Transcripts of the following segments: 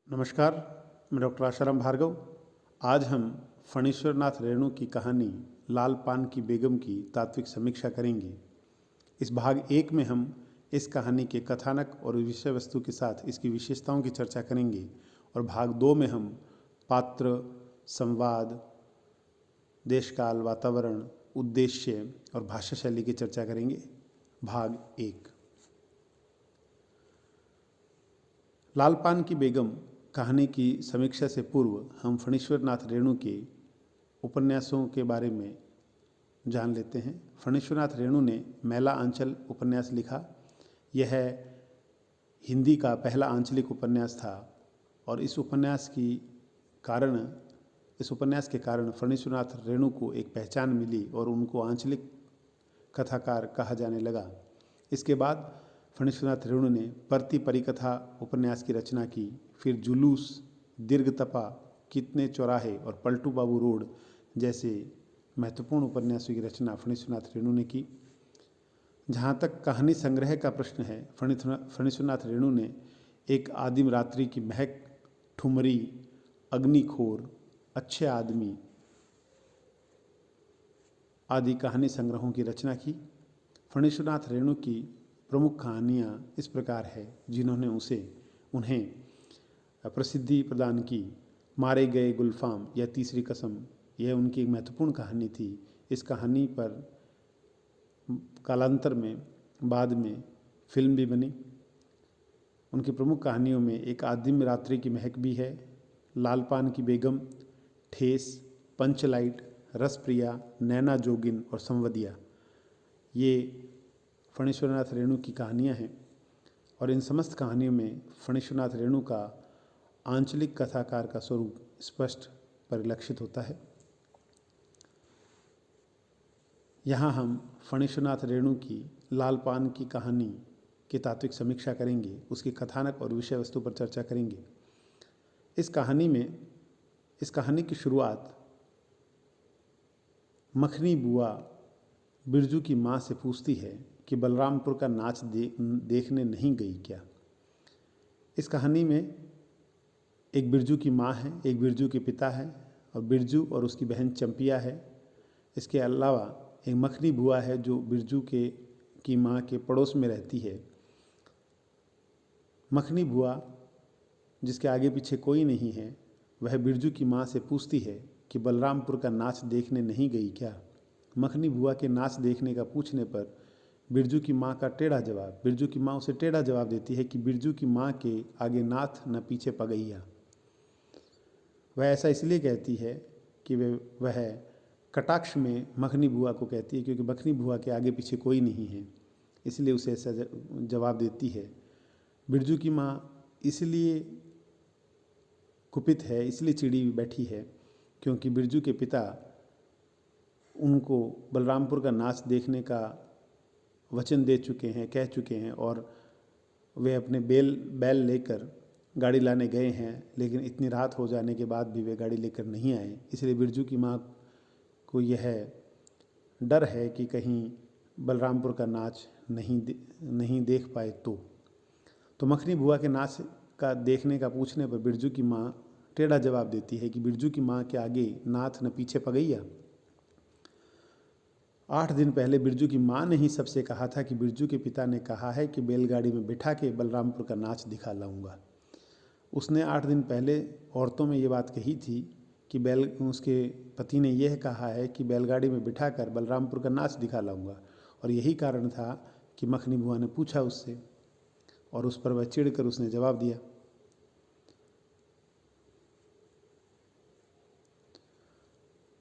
नमस्कार, मैं डॉक्टर आशाराम भार्गव। आज हम फणीश्वरनाथ रेणु की कहानी लाल पान की बेगम की तात्विक समीक्षा करेंगे। इस भाग 1 में हम इस कहानी के कथानक और विषय वस्तु के साथ इसकी विशेषताओं की चर्चा करेंगे और भाग 2 में हम पात्र, संवाद, देशकाल, वातावरण, उद्देश्य और भाषा शैली की चर्चा करेंगे। भाग 1। लाल पान की बेगम कहानी की समीक्षा से पूर्व हम फणीश्वरनाथ रेणु के उपन्यासों के बारे में जान लेते हैं। फणीश्वरनाथ रेणु ने मैला आंचल उपन्यास लिखा। यह हिंदी का पहला आंचलिक उपन्यास था और इस उपन्यास के कारण फणीश्वरनाथ रेणु को एक पहचान मिली और उनको आंचलिक कथाकार कहा जाने लगा। इसके बाद फणीश्वरनाथ रेणु ने परती परिकथा उपन्यास की रचना की। फिर जुलूस, दीर्घतपा, कितने चौराहे और पलटू बाबू रोड जैसे महत्वपूर्ण उपन्यासों की रचना फणीश्वरनाथ रेणु ने की। जहाँ तक कहानी संग्रह का प्रश्न है, फणीश्वरनाथ रेणु ने एक आदिम रात्रि की महक, ठुमरी, अग्निखोर, अच्छे आदमी आदि कहानी संग्रहों की रचना की। फणीश्वरनाथ रेणु की प्रमुख कहानियाँ इस प्रकार है जिन्होंने उन्हें प्रसिद्धि प्रदान की। मारे गए गुलफाम या तीसरी कसम, यह उनकी एक महत्वपूर्ण कहानी थी। इस कहानी पर कालांतर में बाद में फिल्म भी बनी। उनकी प्रमुख कहानियों में एक आदिम रात्रि की महक भी है, लाल पान की बेगम, ठेस, पंचलाइट, रसप्रिया, नैना जोगिन और संवदिया। ये फणीश्वरनाथ रेणु की कहानियाँ हैं और इन समस्त कहानियों में फणीश्वरनाथ रेणु का आंचलिक कथाकार का स्वरूप स्पष्ट परिलक्षित होता है। यहाँ हम फणीश्वरनाथ रेणु की लाल पान की कहानी की तात्विक समीक्षा करेंगे, उसके कथानक और विषय वस्तु पर चर्चा करेंगे। इस कहानी की शुरुआत मखनी बुआ बिरजू की माँ से पूछती है कि बलरामपुर का नाच देखने नहीं गई क्या। इस कहानी में एक बिरजू की माँ है, एक बिरजू के पिता है और बिरजू और उसकी बहन चंपिया है। इसके अलावा एक मखनी बुआ है जो बिरजू की माँ के पड़ोस में रहती है। मखनी बुआ, जिसके आगे पीछे कोई नहीं है, वह बिरजू की माँ से पूछती है कि बलरामपुर का नाच देखने नहीं गई क्या। मखनी बुआ के नाच देखने का पूछने पर बिरजू की माँ का टेढ़ा जवाब, बिरजू की माँ उसे टेढ़ा जवाब देती है कि बिरजू की माँ के आगे नाथ न पीछे पगैया। वह ऐसा इसलिए कहती है कि वह कटाक्ष में मखनी बुआ को कहती है क्योंकि मखनी बुआ के आगे पीछे कोई नहीं है, इसलिए उसे ऐसा जवाब देती है। बिरजू की माँ इसलिए कुपित है, इसलिए चिड़ी बैठी है क्योंकि बिरजू के पिता उनको बलरामपुर का नाच देखने का वचन दे चुके हैं, कह चुके हैं और वे अपने बैल लेकर गाड़ी लाने गए हैं, लेकिन इतनी रात हो जाने के बाद भी वे गाड़ी लेकर नहीं आए। इसलिए बिरजू की माँ को यह डर है कि कहीं बलरामपुर का नाच नहीं देख पाए तो मखनी बुआ के नाच का देखने का पूछने पर बिरजू की माँ टेढ़ा जवाब देती है कि बिरजू की माँ के आगे नाथ न पीछे पगैया। 8 दिन पहले बिरजू की माँ ने ही सबसे कहा था कि बिरजू के पिता ने कहा है कि बैलगाड़ी में बिठा के बलरामपुर का नाच दिखा लाऊंगा। उसने 8 दिन पहले औरतों में ये बात कही थी कि उसके पति ने यह कहा है कि बैलगाड़ी में बिठाकर बलरामपुर का नाच दिखा लाऊंगा, और यही कारण था कि मखनी बुआ ने पूछा उससे और उस पर वह चिढ़कर उसने जवाब दिया।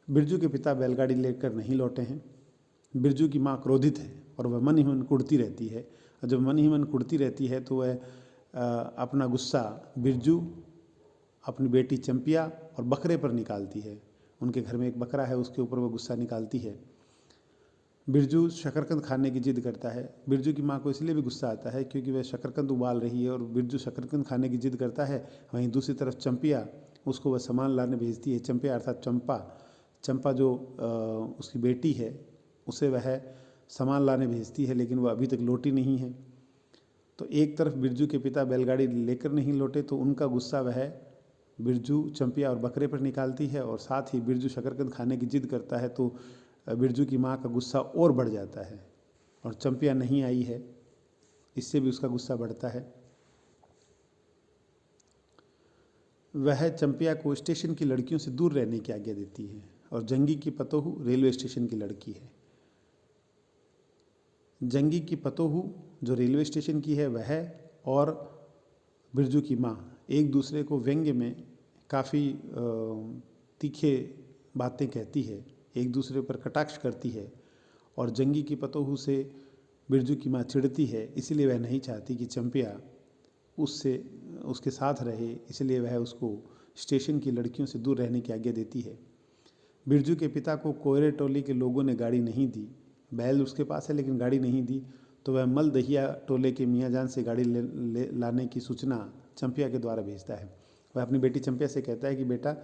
बिरजू के पिता बैलगाड़ी लेकर नहीं लौटे हैं। बिरजू की माँ क्रोधित है और वह मन ही मन कुढ़ती रहती है। जब मन ही मन कुढ़ती रहती है तो वह अपना गुस्सा बिरजू, अपनी बेटी चंपिया और बकरे पर निकालती है। उनके घर में एक बकरा है, उसके ऊपर वह गुस्सा निकालती है। बिरजू शकरकंद खाने की जिद करता है। बिरजू की माँ को इसलिए भी गुस्सा आता है क्योंकि वह शकरकंद उबाल रही है और बिरजू शकरकंद खाने की जिद करता है। वहीं दूसरी तरफ चंपिया, उसको वह सामान लाने भेजती है। चंपिया अर्थात चंपा जो उसकी बेटी है, उसे वह सामान लाने भेजती है, लेकिन वह अभी तक लौटी नहीं है। तो तो एक तरफ बिरजू के पिता बैलगाड़ी लेकर नहीं लौटे तो उनका गुस्सा वह बिरजू, चंपिया और बकरे पर निकालती है, और साथ ही बिरजू शकरकंद खाने की जिद करता है तो बिरजू की माँ का गुस्सा और बढ़ जाता है, और चंपिया नहीं आई है इससे भी उसका गुस्सा बढ़ता है। वह चंपिया को स्टेशन की लड़कियों से दूर रहने की आज्ञा देती है, और जंगी की पतोहू रेलवे स्टेशन की लड़की है। जंगी की पतोहू जो रेलवे स्टेशन की है वह और बिरजू की माँ एक दूसरे को व्यंग्य में काफ़ी तीखे बातें कहती है, एक दूसरे पर कटाक्ष करती है, और जंगी की पतोहू से बिरजू की माँ चिढ़ती है, इसलिए वह नहीं चाहती कि चंपिया उसके साथ रहे, इसलिए वह उसको स्टेशन की लड़कियों से दूर रहने की आज्ञा देती है। बिरजू के पिता को कोयरे टोली के लोगों ने गाड़ी नहीं दी, बैल उसके पास है लेकिन गाड़ी नहीं दी, तो वह मल दहिया टोले के मियाँजान से गाड़ी लाने की सूचना चंपिया के द्वारा भेजता है। वह अपनी बेटी चंपिया से कहता है कि बेटा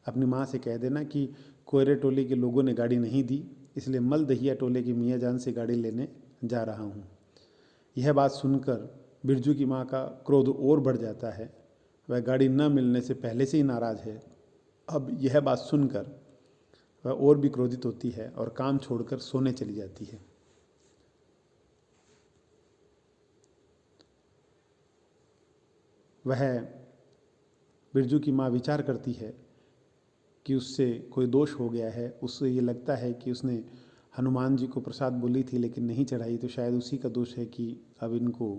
अपनी माँ से कह देना कि कोयरे टोली के लोगों ने गाड़ी नहीं दी, इसलिए मल दहिया टोले के मियाँजान से गाड़ी लेने जा रहा हूँ। यह बात सुनकर बिरजू की माँ का क्रोध और बढ़ जाता है। वह गाड़ी न मिलने से पहले से ही नाराज़ है, अब यह बात सुनकर वह और भी क्रोधित होती है और काम छोड़कर सोने चली जाती है। वह बिरजू की माँ विचार करती है कि उससे कोई दोष हो गया है, उससे ये लगता है कि उसने हनुमान जी को प्रसाद बोली थी लेकिन नहीं चढ़ाई, तो शायद उसी का दोष है कि अब इनको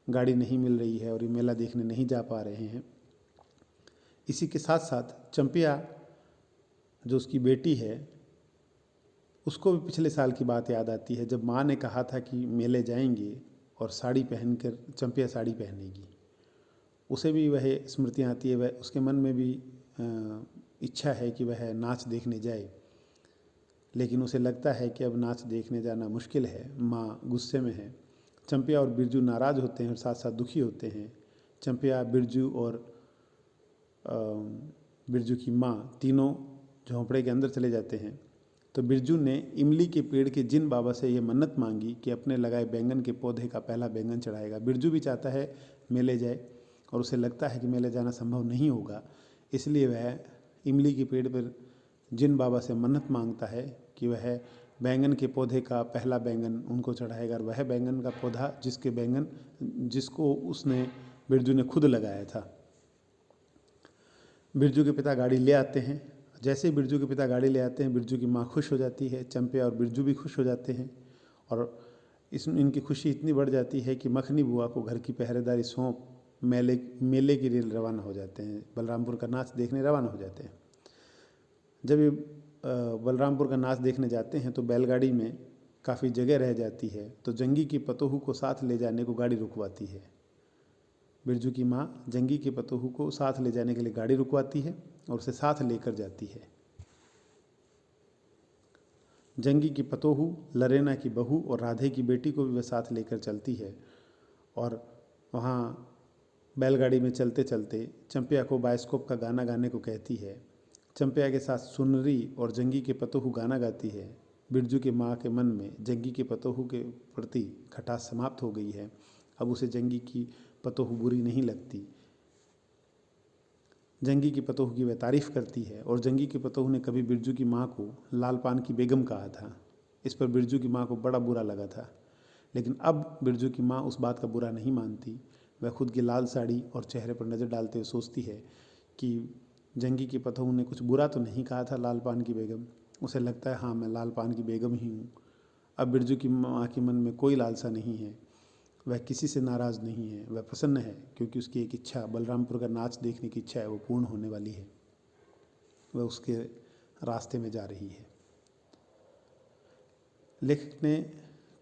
गाड़ी नहीं मिल रही है और ये मेला देखने नहीं जा पा रहे हैं। इसी के साथ साथ चंपिया जो उसकी बेटी है उसको भी पिछले साल की बात याद आती है जब माँ ने कहा था कि मेले जाएंगे और साड़ी पहनकर चंपिया साड़ी पहनेगी। उसे भी वह स्मृतियाँ आती है, वह उसके मन में भी इच्छा है कि वह नाच देखने जाए, लेकिन उसे लगता है कि अब नाच देखने जाना मुश्किल है, माँ गुस्से में है। चंपिया और बिरजू नाराज़ होते हैं और साथ साथ दुखी होते हैं। चंपिया, बिरजू और बिरजू की माँ तीनों झोंपड़े के अंदर चले जाते हैं। तो बिरजू ने इमली के पेड़ के जिन बाबा से ये मन्नत मांगी कि अपने लगाए बैंगन के पौधे का पहला बैंगन चढ़ाएगा। बिरजू भी चाहता है मेले जाए और उसे लगता है कि मेले जाना संभव नहीं होगा, इसलिए वह इमली के पेड़ पर जिन बाबा से मन्नत मांगता है कि वह बैंगन के पौधे का पहला बैंगन उनको चढ़ाएगा, और वह बैंगन का पौधा जिसको उसने बिरजू ने खुद लगाया था। बिरजू के पिता गाड़ी ले आते हैं। जैसे ही बिरजू के पिता गाड़ी ले आते हैं, बिरजू की माँ खुश हो जाती है, चंपिया और बिरजू भी खुश हो जाते हैं, और इनकी खुशी इतनी बढ़ जाती है कि मखनी बुआ को घर की पहरेदारी सौंप मेले के लिए रवाना हो जाते हैं, बलरामपुर का नाच देखने रवाना हो जाते हैं। जब ये बलरामपुर का नाच देखने जाते हैं तो बैलगाड़ी में काफ़ी जगह रह जाती है, तो जंगी की पतोहू को साथ ले जाने को गाड़ी रुकवाती है। बिरजू की माँ जंगी के पतोहू को साथ ले जाने के लिए गाड़ी रुकवाती है और उसे साथ लेकर जाती है। जंगी की पतोहू, लरेना की बहू और राधे की बेटी को भी वह साथ लेकर चलती है, और वहाँ बैलगाड़ी में चलते चलते चंपिया को बायोस्कोप का गाना गाने को कहती है। चंपिया के साथ सुनरी और जंगी के पतोहू गाना गाती है। बिरजू के माँ के मन में जंगी के पतोहू के प्रति खटास समाप्त हो गई है, अब उसे जंगी की पतोहू बुरी नहीं लगती। जंगी की पतोहू की वह तारीफ़ करती है, और जंगी की पतोहू ने कभी बिरजू की माँ को लाल पान की बेगम कहा था। इस पर बिरजू की माँ को बड़ा बुरा लगा था, लेकिन अब बिरजू की माँ उस बात का बुरा नहीं मानती। वह खुद की लाल साड़ी और चेहरे पर नज़र डालते हुए सोचती है कि जंगी की पतोहू ने कुछ बुरा तो नहीं कहा था लाल पान की बेगम। उसे लगता है हाँ, मैं लाल पान की बेगम ही हूँ। अब बिरजू की माँ के मन में कोई लालसा नहीं है, वह किसी से नाराज़ नहीं है, वह प्रसन्न है, क्योंकि उसकी एक इच्छा, बलरामपुर का नाच देखने की इच्छा है, वो पूर्ण होने वाली है। वह उसके रास्ते में जा रही है। लेखक ने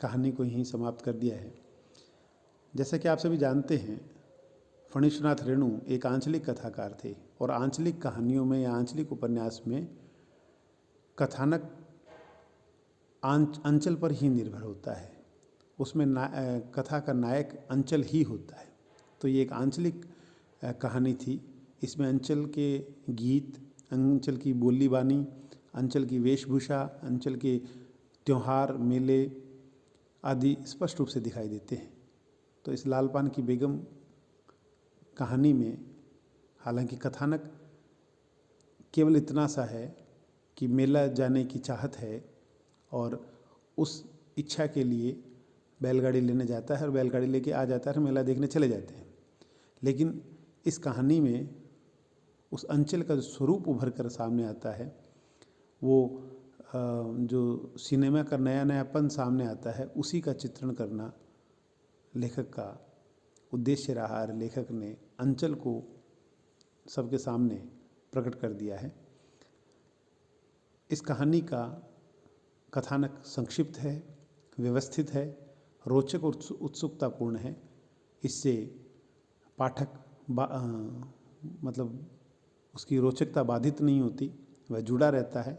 कहानी को यहीं समाप्त कर दिया है। जैसा कि आप सभी जानते हैं, फणीश्वरनाथ रेणु एक आंचलिक कथाकार थे, और आंचलिक कहानियों में या आंचलिक उपन्यास में कथानक अंचल पर ही निर्भर होता है, उसमें कथा का नायक अंचल ही होता है। तो ये एक आंचलिक कहानी थी। इसमें अंचल के गीत, अंचल की बोली बानी, अंचल की वेशभूषा, अंचल के त्योहार, मेले आदि स्पष्ट रूप से दिखाई देते हैं। तो इस लाल पान की बेगम कहानी में हालांकि कथानक केवल इतना सा है कि मेला जाने की चाहत है और उस इच्छा के लिए बैलगाड़ी लेने जाता है और बैलगाड़ी लेके आ जाता है और मेला देखने चले जाते हैं। लेकिन इस कहानी में उस अंचल का जो स्वरूप उभर कर सामने आता है, वो जो सिनेमा का नया नयापन सामने आता है, उसी का चित्रण करना लेखक का उद्देश्य रहा और लेखक ने अंचल को सबके सामने प्रकट कर दिया है। इस कहानी का कथानक संक्षिप्त है, व्यवस्थित है, रोचक और उत्सुकतापूर्ण है। इससे पाठक मतलब उसकी रोचकता बाधित नहीं होती, वह जुड़ा रहता है।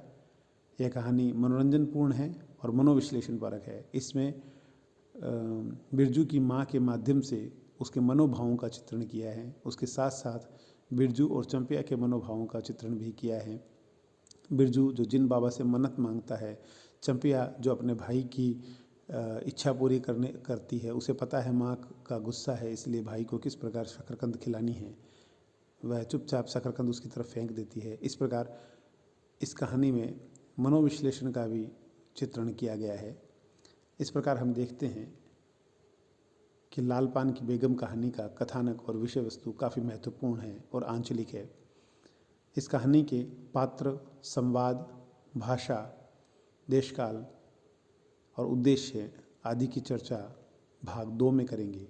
यह कहानी मनोरंजनपूर्ण है और मनोविश्लेषण परक है। इसमें बिरजू की माँ के माध्यम से उसके मनोभावों का चित्रण किया है। उसके साथ साथ बिरजू और चंपिया के मनोभावों का चित्रण भी किया है। बिरजू जो जिन बाबा से मन्नत मांगता है, चंपिया जो अपने भाई की इच्छा पूरी करती है, उसे पता है माँ का गुस्सा है, इसलिए भाई को किस प्रकार शकरकंद खिलानी है, वह चुपचाप शकरकंद उसकी तरफ फेंक देती है। इस प्रकार इस कहानी में मनोविश्लेषण का भी चित्रण किया गया है। इस प्रकार हम देखते हैं कि लाल पान की बेगम कहानी का कथानक और विषय वस्तु काफ़ी महत्वपूर्ण है और आंचलिक है। इस कहानी के पात्र, संवाद, भाषा, देशकाल और उद्देश्य आदि की चर्चा भाग 2 में करेंगे।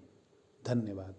धन्यवाद।